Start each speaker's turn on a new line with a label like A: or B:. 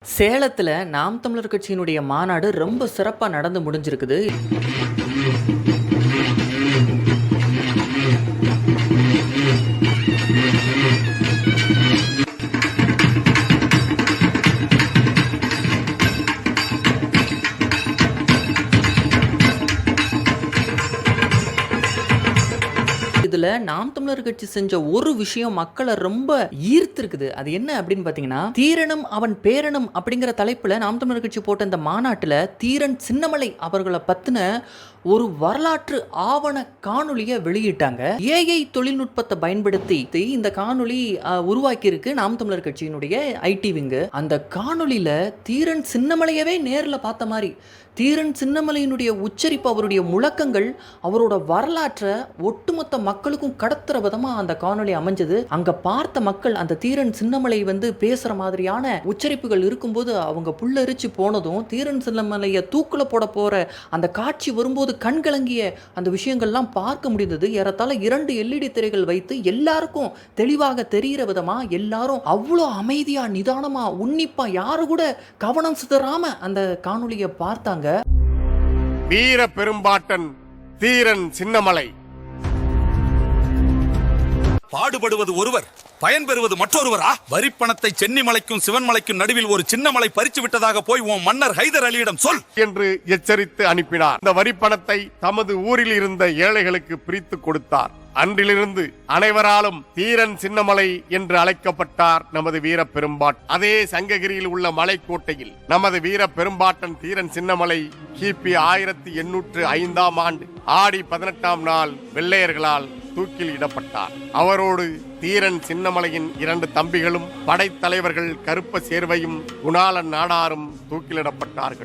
A: சேலத்துல நாம் தமிழர் கட்சியினுடைய மாநாடு ரொம்ப சிறப்பா நடந்து முடிஞ்சிருக்குது. இதுல நாம் தமிழர் கட்சி செஞ்ச ஒரு விஷயம் மக்களை ரொம்ப ஈர்த்திருக்குது. அது என்ன அப்படின்னு பாத்தீங்கன்னா, தீரனும் அவன் பேரனும் அப்படிங்கிற தலைப்புல நாம் தமிழர் கட்சி போட்ட இந்த மாநாட்டுல தீரன் சின்னமலை அவர்களை பத்தின ஒரு வரலாற்று ஆவண காணொலியை வெளியிட்டாங்க. ஏஐ தொழில்நுட்பத்தை பயன்படுத்தி இந்த காணொலி உருவாக்கி இருக்கு நாம் தமிழர் கட்சியினுடைய ஐடி விங்கு. அந்த காணொலியில தீரன் சின்னமலையவே நேரில் பார்த்த மாதிரி, தீரன் சின்னமலையினுடைய உச்சரிப்பு, அவருடைய முழக்கங்கள், அவரோட வரலாற்றை ஒட்டுமொத்த மக்களுக்கும் கடத்துற விதமா அந்த காணொலி அமைஞ்சது. அங்க பார்த்த மக்கள் அந்த தீரன் சின்னமலை பேசுற மாதிரியான உச்சரிப்புகள் இருக்கும்போது அவங்க புல்லரிச்சு போனதும், தீரன் சின்னமலையை தூக்குல போட போற அந்த காட்சி வரும்போது கண்கலங்கிய அந்த விஷயங்கள்லாம் பார்க்க முடிந்தது. ஏறத்தாழ 2 LED திரைகள் வைத்து எல்லாருக்கும் தெளிவாக தெரிகிற விதமா எல்லாரும் அவ்வளோ அமைதியா, நிதானமா, உன்னிப்பா, யாரு கூட கவனம் சிதறாம அந்த காணொலியை பார்த்தாங்க.
B: வீர பெரும்பாட்டன் தீரன் சின்னமலை.
C: பாடுபடுவது ஒருவர், பயன்பெறுவது மற்றொருவரா? வரிப்பணத்தை சென்னிமலைக்கும் சிவன்மலைக்கும் நடுவில் ஒரு சின்ன மலை பறித்து விட்டதாக போய் உன் மன்னர் ஹைதர் அலியிடம் சொல்
B: என்று எச்சரித்து அனுப்பினார். இந்த வரிப்பணத்தை தமது ஊரில் இருந்த ஏழைகளுக்கு பிரித்து கொடுத்தார். அன்றிலிருந்து அனைவராலும் தீரன் சின்னமலை என்று அழைக்கப்பட்டார் நமது வீர பெரும்பாட்டன். அதே சங்ககிரியில் உள்ள மலைக்கோட்டையில் நமது வீர பெரும்பாட்டன் தீரன் சின்னமலை கிபி 1805ஆம் ஆண்டு ஆடி 18ஆம் நாள் வெள்ளையர்களால் தூக்கில் இடப்பட்டார். அவரோடு தீரன் சின்னமலையின் 2 தம்பிகளும் படைத்தலைவர்கள் கருப்ப சேர்வையும் குணாளன் நாடாரும் தூக்கிலிடப்பட்டார்கள்.